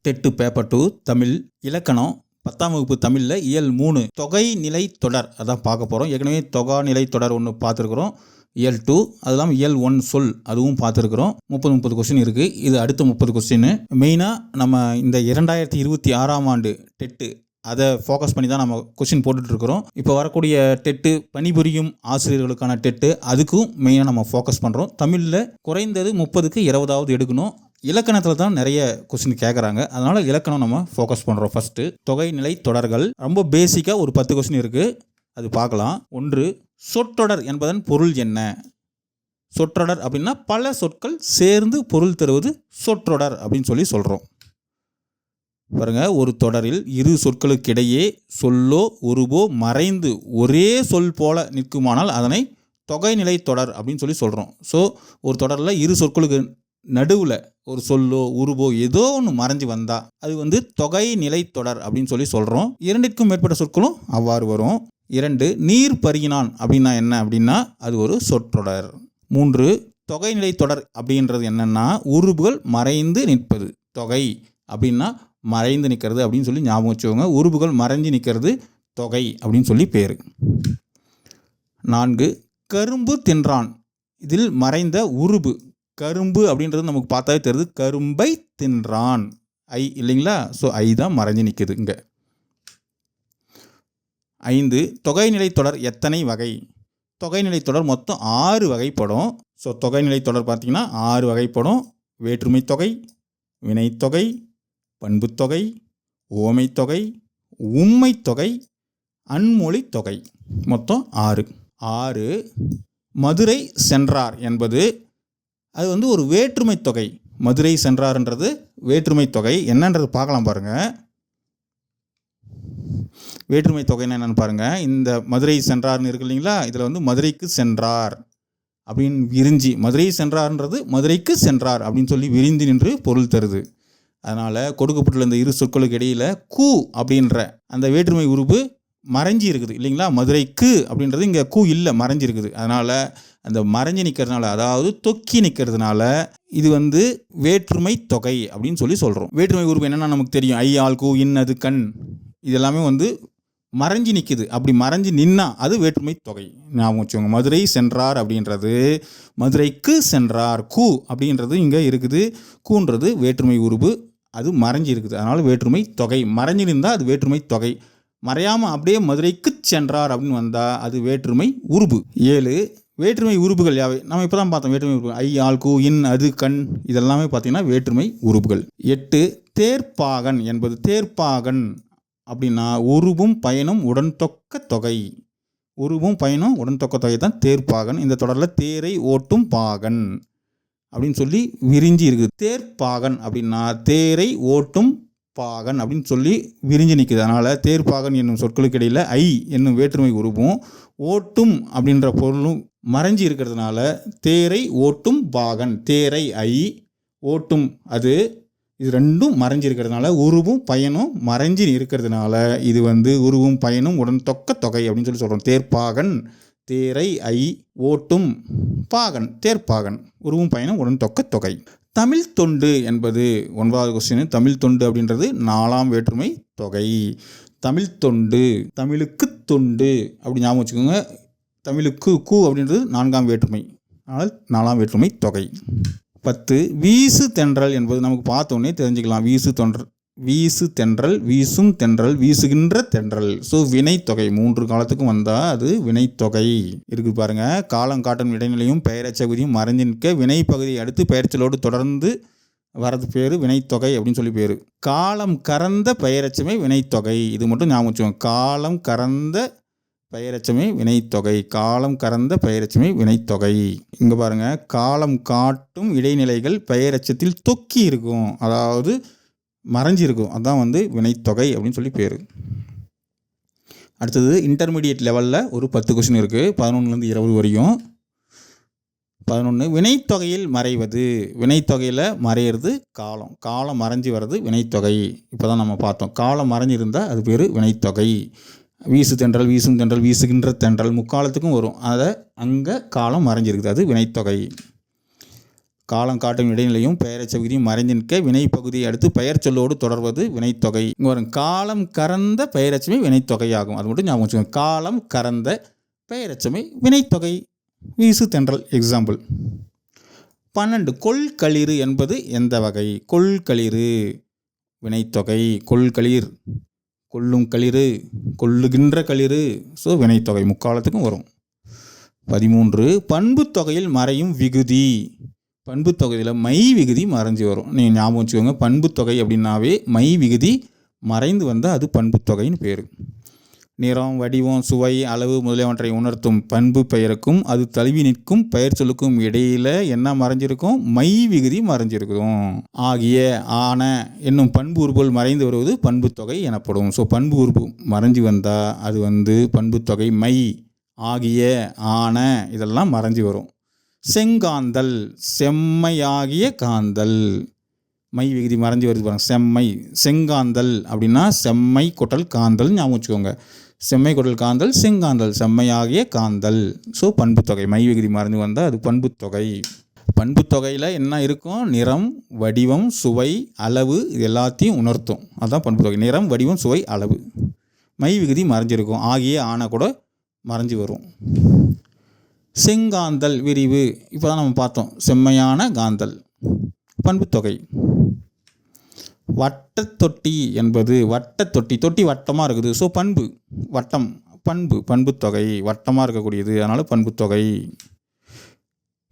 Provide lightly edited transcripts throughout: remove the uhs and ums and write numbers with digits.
TET paper 2 Tamil இலக்கணம் 10ஆம் வகுப்பு தமிழில் இயல் 3 தொகை நிலை தொடர் அதான் பார்க்க போகிறோம். ஏற்கனவே தொகா நிலை தொடர் ஒன்று பார்த்துருக்குறோம். இயல் 2 அது இல்லாமல் இயல் 1 சொல் அதுவும் பார்த்துருக்குறோம். 30 கொஸ்டின் இருக்குது. இது அடுத்த 30 கொஸ்டின். மெயினாக நம்ம இந்த 2026ஆம் ஆண்டு டெட்டு அதை ஃபோக்கஸ் பண்ணி தான் நம்ம கொஸ்டின் போட்டுட்ருக்குறோம். இப்போ வரக்கூடிய டெட்டு பணிபுரியும் ஆசிரியர்களுக்கான டெட்டு அதுக்கும் மெயினாக நம்ம ஃபோக்கஸ் பண்ணுறோம். தமிழில் குறைந்தது 30க்கு 20வது எடுக்கணும். இலக்கணத்தில் தான் நிறைய கொஸ்டின் கேட்குறாங்க. அதனால் இலக்கணம் நம்ம ஃபோக்கஸ் பண்ணுறோம். ஃபஸ்ட்டு தொகைநிலை தொடர்கள் ரொம்ப பேசிக்காக ஒரு 10 கொஸ்டின் இருக்குது. அது பார்க்கலாம். 1 சொற்றொடர் என்பதன் பொருள் என்ன? சொற்றொடர் அப்படின்னா பல சொற்கள் சேர்ந்து பொருள் தருவது சொற்றொடர் அப்படின்னு சொல்லி சொல்கிறோம். பாருங்கள், ஒரு தொடரில் இரு சொற்களுக்கிடையே சொல்லோ உருவோ மறைந்து ஒரே சொல் போல நிற்குமானால் அதனை தொகைநிலை தொடர் அப்படின்னு சொல்லி சொல்கிறோம். ஸோ ஒரு தொடரில் இரு சொற்களுக்கு நடுவில் ஒரு சொல்லோ உருவோ ஏதோ ஒன்று மறைஞ்சு வந்தால் அது தொகைநிலை தொடர் அப்படின்னு சொல்லி சொல்கிறோம். 2க்கும் மேற்பட்ட சொற்களும் அவ்வாறு வரும். 2 நீர் பருகினான் அப்படின்னா என்ன அப்படின்னா அது ஒரு சொற்றொடர். 3 தொகைநிலை தொடர் அப்படின்றது என்னென்னா உருபுகள் மறைந்து நிற்பது. தொகை அப்படின்னா மறைந்து நிற்கிறது அப்படின்னு சொல்லி ஞாபகம் வச்சுக்கோங்க. உருபுகள் மறைஞ்சு நிற்கிறது தொகை அப்படின்னு சொல்லி பேர். 4 கரும்பு தின்றான். இதில் மறைந்த உருபு கரும்பு அப்படின்றது நமக்கு பார்த்தாவே தெரியுது. கரும்பை தின்றான் ஐ இல்லைங்களா? ஸோ ஐ தான் மறைஞ்சு நிற்குது இங்கே. 5 தொகைநிலை தொடர் எத்தனை வகை? தொகைநிலை தொடர் மொத்தம் 6 வகைப்படும். ஸோ தொகைநிலை தொடர் பார்த்திங்கன்னா 6 வகைப்படும். வேற்றுமை தொகை, வினைத்தொகை, பண்புத்தொகை, ஓமைத்தொகை, உம்மைத்தொகை, அன்மொழி தொகை. மொத்தம் 6. மதுரை சென்றார் என்பது அது ஒரு வேற்றுமை தொகை. மதுரை சென்றார்ன்றது வேற்றுமை தொகை. என்னன்றது பார்க்கலாம் பாருங்கள். வேற்றுமை தொகைன்னு என்னென்னு பாருங்கள். இந்த மதுரை சென்றார்னு இருக்கு இல்லைங்களா? இதில் மதுரைக்கு சென்றார் அப்படின்னு விரிஞ்சி மதுரை சென்றார்ன்றது மதுரைக்கு சென்றார் அப்படின்னு சொல்லி விரிந்து நின்று பொருள் தருது. அதனால் கொடுக்கப்பட்டுள்ள இந்த இரு சொற்களுக்கு இடையில் கூ அப்படின்ற அந்த வேற்றுமை உருவு மறைஞ்சி இருக்குது இல்லைங்களா? மதுரைக்கு அப்படின்றது இங்கே கூ இல்லை, மறைஞ்சி இருக்குது. அதனால் அந்த மறைஞ்சி நிற்கிறதுனால அதாவது தொக்கி நிற்கிறதுனால இது வேற்றுமை தொகை அப்படின்னு சொல்லி சொல்கிறோம். வேற்றுமை உருவு என்னென்னா நமக்கு தெரியும். ஐ ஆள் கூ இன் அது கண் இதெல்லாமே மறைஞ்சி நிற்கிது. அப்படி மறைஞ்சி நின்னா அது வேற்றுமை தொகை. ஞாபகம் வச்சுக்கோங்க. மதுரை சென்றார் அப்படின்றது மதுரைக்கு சென்றார். கூ அப்படின்றது இங்கே இருக்குது. கூன்றது வேற்றுமை உருவு, அது மறைஞ்சி இருக்குது. அதனால் வேற்றுமை தொகை. மறைஞ்சி நின்றால் அது வேற்றுமை தொகை. மறையாமல் அப்படியே மதுரைக்கு சென்றார் அப்படின்னு வந்தால் அது வேற்றுமை உருவு. 7 வேற்றுமை உருபுகள் யாவை? நம்ம இப்போ தான் பார்த்தோம் வேற்றுமை உருபு. ஐ ஆள் கூ இன் அது கண் இதெல்லாமே பார்த்திங்கன்னா வேற்றுமை உருபுகள். 8 தேர்ப்பாகன் என்பது தேர்ப்பாகன் அப்படின்னா உருவும் பயனும் உடன்தொக்க தொகை. உருவும் பயனும் உடன்தொக்க தொகை தான் தேர்ப்பாகன். இந்த தொடரில் தேரை ஓட்டும் பாகன் அப்படின்னு சொல்லி விரிஞ்சி இருக்குது. தேர்ப்பாகன் அப்படின்னா தேரை ஓட்டும் பாகன் அப்படின்னு சொல்லி விரிஞ்சு நிற்குது. அதனால் தேர்ப்பாகன் என்னும் சொற்களுக்கு இடையில் ஐ என்னும் வேற்றுமை உருவும் ஓட்டும் அப்படின்ற பொருளும் மறைஞ்சி இருக்கிறதுனால தேரை ஓட்டும் பாகன். தேரை ஐ, ஓட்டும் அது, இது ரெண்டும் மறைஞ்சி இருக்கிறதுனால உருவும் பயனும் மறைஞ்சி இருக்கிறதுனால இது உருவும் பயனும் உடன் தொக்க தொகை அப்படின்னு சொல்லி சொல்கிறோம். தேர்ப்பாகன் தேரை ஐ ஓட்டும் பாகன் தேர்ப்பாகன் உருவும் பயனும் உடன் தொக்க தொகை. தமிழ் தொண்டு என்பது 9வது கொஸ்டின். தமிழ் தொண்டு அப்படின்றது 4ஆம் வேற்றுமை தொகை. தமிழ் தொண்டு தமிழுக்கு தொண்டு அப்படி ஞாபகம் வச்சுக்கோங்க. தமிழுக்கு கூ அப்படின்றது 4ஆம் வேற்றுமை, ஆனால் 4ஆம் வேற்றுமை தொகை. 10 வீசு தென்றல் என்பது நமக்கு பார்த்தோன்னே தெரிஞ்சுக்கலாம். வீசு தென்றல், வீசும் தென்றல், வீசுகின்ற தென்றல். ஸோ வினைத்தொகை 3 காலத்துக்கும் வந்தால் அது வினைத்தொகை இருக்குது பாருங்கள். காலம் காட்டும் இடைநிலையும் பெயரச்சகுதியும் மறைஞ்சு நிற்க வினை பகுதியை அடுத்து பெயர்ச்சலோடு தொடர்ந்து வரது பேர் வினைத்தொகை அப்படின்னு சொல்லி பேர். காலம் கறந்த பெயரச்சமே வினைத்தொகை. இது மட்டும் ஞாபகம் வச்சுக்கோங்க. காலம் கறந்த பெயரச்சமே வினைத்தொகை. காலம் கறந்த பெயரச்சமே வினைத்தொகை. இங்கே பாருங்கள், காலம் காட்டும் இடைநிலைகள் பெயரச்சத்தில் தொக்கி இருக்கும், அதாவது மறைஞ்சி இருக்கும். அதுதான் வினைத்தொகை அப்படின்னு சொல்லி பேர். அடுத்தது இன்டர்மீடியட் லெவலில் ஒரு 10 கொஸ்டின் இருக்குது. 11லேருந்து 20 வரையும். 11 வினைத்தொகையில் மறைவது. வினைத்தொகையில் மறையிறது காலம். காலம் மறைஞ்சி வர்றது வினைத்தொகை. இப்போ தான் நம்ம பார்த்தோம். காலம் மறைஞ்சிருந்தால் அது பேர் வினைத்தொகை. வீசு தென்றல், வீசும் தென்றல், வீசுகின்ற தென்றல் முக்காலத்துக்கும் வரும். அதை அங்கே காலம் மறைஞ்சிருக்குது, அது வினைத்தொகை. காலம் காட்டும் இடைநிலையும் பெயரச்ச விகுதியும் மறைந்து நிற்க வினை பகுதியை அடுத்து பெயர் சொல்லோடு தொடர்வது வினைத்தொகை. இங்கே வரும் காலம் கறந்த பெயரச்சமே வினைத்தொகையாகும். அது மட்டும் ஞாபகம் வச்சுக்கோங்க. காலம் கறந்த பெயரச்சமே வினைத்தொகை. வீசு தென்றல் எக்ஸாம்பிள். 12 கொள்களிறு என்பது எந்த வகை? கொள்களிறு வினைத்தொகை. கொள்களிர் கொள்ளும் களிறு, கொள்ளுகின்ற களிறு. ஸோ வினைத்தொகை முக்காலத்துக்கும் வரும். 13 பண்பு தொகையில் மறையும் விகுதி. பண்பு தொகையில் மை விகுதி மறைஞ்சு வரும். நீங்கள் ஞாபகம் வச்சுக்கோங்க. பண்பு தொகை அப்படின்னாவே மை விகுதி மறைந்து வந்தால் அது பண்பு தொகைன்னு பேர். நிறம், வடிவம், சுவை, அளவு முதலியவற்றை உணர்த்தும் பண்பு பெயருக்கும் அது தழுவி நிற்கும் பெயர் சொல்லுக்கும் இடையில என்ன மறைஞ்சிருக்கும்? மை விகுதி மறைஞ்சிருக்கும். ஆகிய, ஆன என்னும் பண்பு உறுப்புகள் மறைந்து வருவது பண்பு தொகை எனப்படும். ஸோ பண்பு உறுப்பு மறைஞ்சு வந்தால் அது பண்பு தொகை. மை, ஆகிய, ஆன இதெல்லாம் மறைஞ்சு வரும். செங்காந்தல் செம்மையாகிய காந்தல். மை விகுதி மறைஞ்சு வருது பாருங்க. செம்மை. செங்காந்தல் அப்படின்னா செம்மை கொட்டல் காந்தல் ஞாபகம் வச்சுக்கோங்க. செம்மை கொட்டல் காந்தல், செங்காந்தல் செம்மையாகிய காந்தல். ஸோ பண்பு தொகை. மை விகுதி மறைஞ்சு வந்தால் அது பண்பு தொகை. பண்பு தொகையில் என்ன இருக்கும்? நிறம், வடிவம், சுவை, அளவு இது எல்லாத்தையும் உணர்த்தும். அதுதான் பண்பு தொகை. நிறம், வடிவம், சுவை, அளவு. மை விகுதி மறைஞ்சிருக்கும். ஆகிய, ஆன கூட மறைஞ்சு வரும். செங்காந்தல் விரிவு. இப்போ தான் நம்ம பார்த்தோம். செம்மையான காந்தல் பண்பு தொகை. வட்டத்தொட்டி என்பது வட்டத்தொட்டி. தொட்டி வட்டமாக இருக்குது. ஸோ பண்பு வட்டம். பண்பு தொகை வட்டமாக இருக்கக்கூடியது. அதனால் பண்பு தொகை.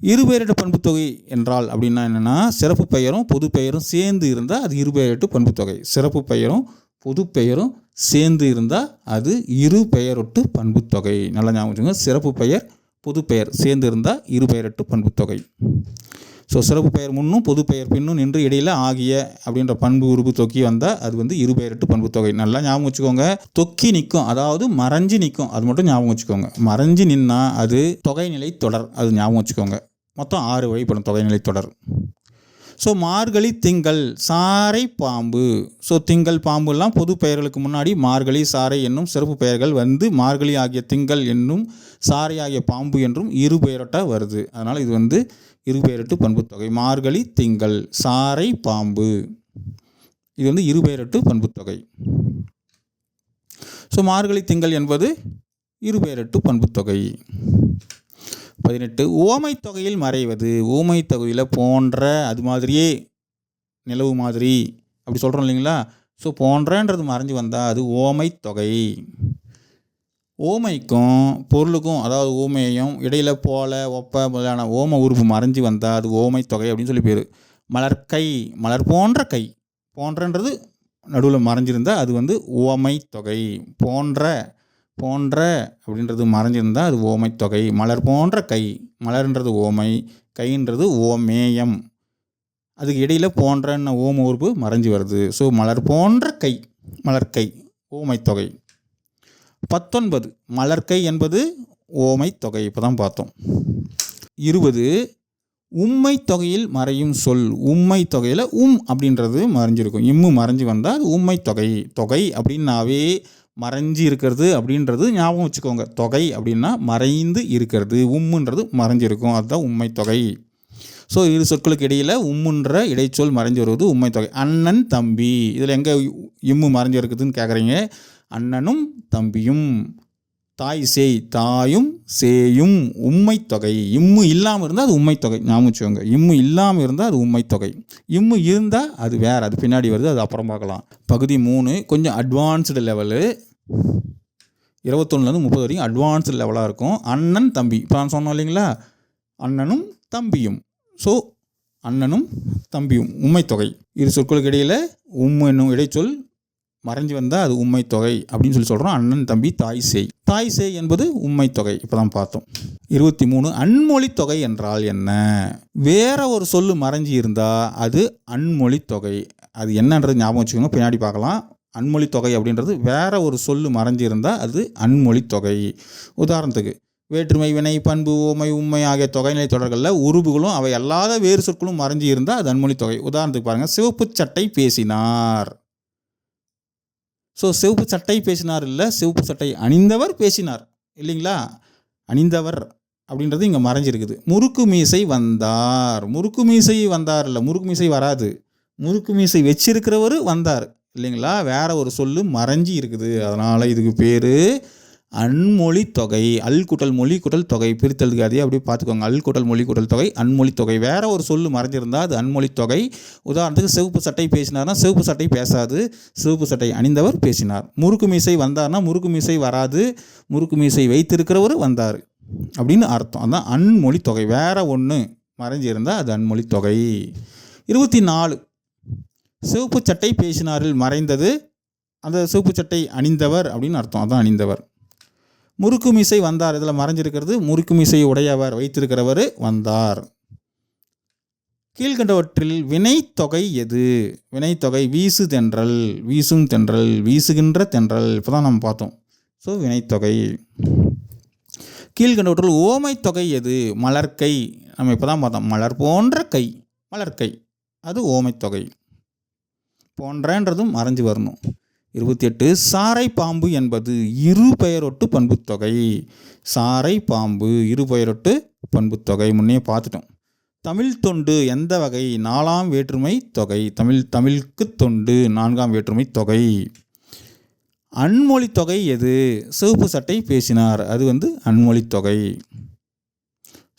இருபெயரட்டு பண்பு தொகை என்றால் அப்படின்னா என்னென்னா, சிறப்பு பெயரும் பொது பெயரும் சேர்ந்து இருந்தால் அது இருபெயரட்டு பண்பு தொகை. சிறப்பு பெயரும் பொது பெயரும் சேர்ந்து இருந்தால் அது இரு பெயரொட்டு பண்பு தொகை. நல்லா ஞாபகம் வச்சுக்கோங்க. சிறப்பு பெயர் பொது பெயர் சேர்ந்து இருந்தால் இருபெயரட்டு பண்பு தொகை. ஸோ சிறப்பு பெயர் முன்னும் பொது பெயர் பின்னும் நின்று இடையில் ஆகிய அப்படின்ற பண்பு உறுப்பு தொக்கி வந்தால் அது இருபெயரட்டு பண்பு தொகை. நல்லா ஞாபகம் வச்சுக்கோங்க. தொக்கி நிற்கும், அதாவது மறைஞ்சு நிற்கும். அது மட்டும் ஞாபகம் வச்சுக்கோங்க. மறைஞ்சு நின்னா அது தொகைநிலை தொடர். அது ஞாபகம் வச்சுக்கோங்க. மொத்தம் 6 வகைப்படும் தொகைநிலை தொடர். ஸோ மார்கழி, திங்கள், சாரை, பாம்பு. ஸோ திங்கள், பாம்புலாம் பொது பெயர்களுக்கு முன்னாடி மார்கழி, சாரை என்னும் சிறப்பு பெயர்கள் மார்கழி ஆகிய திங்கள் என்னும் சாரை ஆகிய பாம்பு என்றும் இருபெயரட்டாக வருது. அதனால் இது இருபெயரட்டு பண்பு தொகை. மார்கழி, திங்கள், சாரை, பாம்பு இது இருபெயரட்டு பண்பு தொகை. ஸோ மார்கழி, திங்கள் என்பது இருபெயரட்டு பண்பு தொகை. 18 ஓமை தொகையில் மறைவது. ஓமை தொகையில் போன்ற, அது மாதிரியே, நிலவு மாதிரி அப்படி சொல்கிறோம் இல்லைங்களா? ஸோ போன்றன்றது மறைஞ்சு வந்தால் அது ஓமை தொகை. ஓமைக்கும் பொருளுக்கும், அதாவது ஓமையையும் இடையில் போல, ஒப்ப முதலான ஓம உறுப்பு மறைஞ்சு வந்தால் அது ஓமை தொகை அப்படின்னு சொல்லி பேர். மலர்கை, மலர் போன்ற கை. போன்றன்றது நடுவில் மறைஞ்சிருந்தால் அது ஓமை தொகை. போன்ற அப்படின்றது மறைஞ்சிருந்தால் அது ஓமை தொகை. மலர் போன்ற கை. மலர்ன்றது ஓமை, கைன்றது ஓமேயம். அதுக்கு இடையில் போன்றன்னு ஓம உறுப்பு மறைஞ்சு வருது. ஸோ மலர் போன்ற கை, மலர்கை ஓமை தொகை. 19 மலர்கை என்பது ஓமை தொகை. இப்போ தான் பார்த்தோம். 20 உம்மை தொகையில் மறையும் சொல். உம்மை தொகையில் அப்படின்றது மறைஞ்சிருக்கும். இம்மு மறைஞ்சு வந்தால் அது உம்மை தொகை. தொகை அப்படின்னாவே மறைஞ்சு இருக்கிறது அப்படின்றது ஞாபகம் வச்சுக்கோங்க. தொகை அப்படின்னா மறைந்து இருக்கிறது. உம்முன்றது மறைஞ்சிருக்கும். அதுதான் உம்மை தொகை. ஸோ இரு சொற்களுக்கு இடையில் உம்முன்ற இடைச்சொல் மறைஞ்சு வருவது உம்மை தொகை. அண்ணன், தம்பி. இதில் எங்கே இம்மு மறைஞ்சு இருக்குதுன்னு கேட்குறீங்க. அண்ணனும் தம்பியும். தாய், சேய், தாயும் சேயும் உம்மை தொகை. இம்மு இல்லாமல் இருந்தால் அது உம்மை தொகை. ஞாபகம் வச்சுக்கோங்க. இம்மு இல்லாமல் இருந்தால் அது உம்மை தொகை. இம்மு இருந்தால் அது வேறு, அது பின்னாடி வருது, அது அப்புறம் பார்க்கலாம். பகுதி 3 கொஞ்சம் அட்வான்ஸ்டு லெவலு. 21 30 வரைக்கும் அட்வான்ஸ்டு லெவலாக இருக்கும். அண்ணன், தம்பி. இப்போ நான் சொன்னோம் இல்லைங்களா, அண்ணனும் தம்பியும். ஸோ அண்ணனும் தம்பியும் உம்மை தொகை. இரு சொற்களுக்கு இடையில் உம்மு என்னும் இடைச்சொல் மறைஞ்சு வந்தால் அது உம்மை தொகை அப்படின்னு சொல்லி சொல்கிறோம். அண்ணன், தம்பி, தாய், சேய். தாய், சேய் என்பது உம்மை தொகை. இப்போ தான் பார்த்தோம். 23 அன்மொழி தொகை என்றால் என்ன? வேற ஒரு சொல்லு மறைஞ்சி இருந்தால் அது அன்மொழி தொகை. அது என்னன்றது ஞாபகம் வச்சுக்கோங்க, பின்னாடி பார்க்கலாம். அன்மொழி தொகை அப்படின்றது வேற ஒரு சொல்லு மறைஞ்சி இருந்தால் அது அன்மொழி தொகை. உதாரணத்துக்கு வேற்றுமை, வினை, பண்பு, ஓமை, உண்மை ஆகிய தொகைநிலை தொடர்களில் உருபுகளும் அவை அல்லாத வேறு சொற்களும் மறைஞ்சி இருந்தால் அது அன்மொழி தொகை. உதாரணத்துக்கு பாருங்கள், சிவப்பு சட்டை பேசினார். ஸோ சிவப்பு சட்டை பேசினார் இல்லை, சிவப்பு சட்டை அணிந்தவர் பேசினார் இல்லைங்களா? அணிந்தவர் அப்படின்றது இங்கே மறைஞ்சிருக்குது. முறுக்கு மீசை வந்தார். முறுக்கு மீசை வந்தார் இல்லை, முறுக்கு மீசை வராது. முறுக்கு மீசை வச்சிருக்கிறவர் வந்தார் இல்லைங்களா, வேற ஒரு சொல்லு மறைஞ்சி இருக்குது. அதனால் இதுக்கு பேர் அன்மொழி தொகை. அல் கூட்டல் மொழி கூட்டல் தொகை பிரித்தெழுதுக்கு அதே அப்படியே பார்த்துக்கோங்க. அல் கூட்டல் மொழி கூட்டல் தொகை அன்மொழி தொகை. வேற ஒரு சொல்லு மறைஞ்சிருந்தால் அது அன்மொழி தொகை. உதாரணத்துக்கு சிவப்பு சட்டை பேசினார்னா சிவப்பு சட்டை பேசாது, சிவப்பு சட்டை அணிந்தவர் பேசினார். முறுக்கு மீசை வந்தார்னா முறுக்கு மீசை வராது, முறுக்கு மீசை வைத்திருக்கிறவர் வந்தார் அப்படின்னு அர்த்தம். அதுதான் அன்மொழி தொகை. வேற ஒன்று மறைஞ்சிருந்தால் அது அன்மொழி தொகை. 24 சிவப்பு சட்டை பேசினாரில் மறைந்தது அந்த சிவப்பு சட்டை அணிந்தவர் அப்படின்னு அர்த்தம். அதான் அணிந்தவர். முறுக்கு மீசை வந்தார், இதில் மறைஞ்சிருக்கிறது முறுக்கு மீசை உடையவர் வைத்திருக்கிறவர் வந்தார். கீழ்கண்டவற்றில் வினைத்தொகை எது? வினைத்தொகை வீசு தென்றல், வீசும் தென்றல், வீசுகின்ற தென்றல். இப்போ தான் நம்ம பார்த்தோம். ஸோ வினைத்தொகை. கீழ்கண்டவற்றில் ஓமை தொகை எது? மலர்கை. நம்ம இப்போ தான் பார்த்தோம். மலர் போன்ற கை, மலர்கை, அது ஓமை தொகை. போன்றன்றதும் மறைஞ்சு வரணும். 28 சாரை பாம்பு என்பது இரு பெயரொட்டு பண்புத்தொகை. சாரை பாம்பு இரு பெயரொட்டு பண்புத்தொகை முன்னே பார்த்துட்டோம். தமிழ் தொண்டு எந்த வகை? 4ஆம் வேற்றுமை தொகை. தமிழுக்கு தொண்டு 4ஆம் வேற்றுமை தொகை. அன்மொழி தொகை எது? சிவப்பு சட்டை பேசினார், அது அன்மொழி தொகை.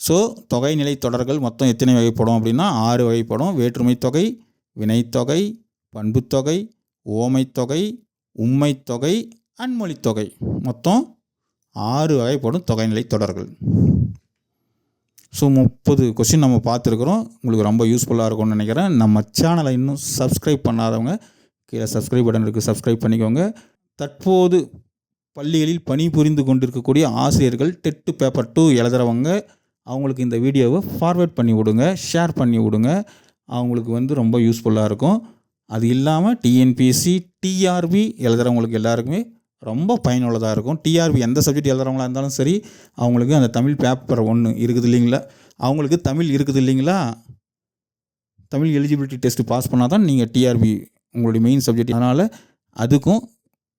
ஸோ தொகை நிலை தொடர்கள் மொத்தம் எத்தனை வகைப்படும் அப்படின்னா 6 வகைப்படும். வேற்றுமை தொகை, வினைத்தொகை, பண்புத்தொகை, ஓமைத்தொகை, உம்மைத்தொகை, அன்மொழித்தொகை. மொத்தம் 6 வகைப்படும் தொகைநிலை தொடர்கள். ஸோ 30 கொஸ்டின் நம்ம பார்த்துருக்குறோம். உங்களுக்கு ரொம்ப யூஸ்ஃபுல்லாக இருக்கும்னு நினைக்கிறேன். நம்ம சேனலை இன்னும் சப்ஸ்கிரைப் பண்ணாதவங்க கீழே சப்ஸ்கிரைப் பட்டன் இருக்குது, சப்ஸ்கிரைப் பண்ணிக்கோங்க. தற்போது பள்ளிகளில் பணிபுரிந்து கொண்டிருக்கக்கூடிய ஆசிரியர்கள் டெட்டு பேப்பர் 2 எழுதுகிறவங்க அவங்களுக்கு இந்த வீடியோவை ஃபார்வேர்ட் பண்ணி விடுங்க, ஷேர் பண்ணி விடுங்க. அவங்களுக்கு ரொம்ப யூஸ்ஃபுல்லாக இருக்கும். அது இல்லாமல் டிஎன்பிஎஸ்சி, டிஆர்பி எழுதுகிறவங்களுக்கு எல்லாருக்குமே ரொம்ப பயனுள்ளதாக இருக்கும். டிஆர்பி எந்த சப்ஜெக்ட் எழுதுகிறவங்களா இருந்தாலும் சரி, அவங்களுக்கு அந்த தமிழ் பேப்பர் 1 இருக்குது இல்லைங்களா, அவங்களுக்கு தமிழ் இருக்குது இல்லைங்களா, தமிழ் எலிஜிபிலிட்டி டெஸ்ட்டு பாஸ் பண்ணால் தான் நீங்கள் டிஆர்பி உங்களுடைய மெயின் சப்ஜெக்ட். அதனால் அதுக்கும்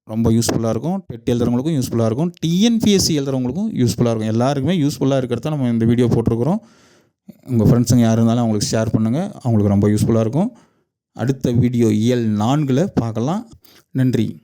ரொம்ப யூஸ்ஃபுல்லாக இருக்கும். டெட் எழுதுறவங்களுக்கும் யூஸ்ஃபுல்லாக இருக்கும், டிஎன்பிஎஸ்சி எழுதுறவங்களுக்கும் யூஸ்ஃபுல்லாக இருக்கும். எல்லாருக்குமே யூஸ்ஃபுல்லாக இருக்கிறத நம்ம இந்த வீடியோ போட்டிருக்கிறோம். உங்கள் ஃப்ரெண்ட்ஸுங்க யார் இருந்தாலும் அவங்களுக்கு ஷேர் பண்ணுங்கள், அவங்களுக்கு ரொம்ப யூஸ்ஃபுல்லாக இருக்கும். அடுத்த வீடியோ இயல் 4 பார்க்கலாம். நன்றி.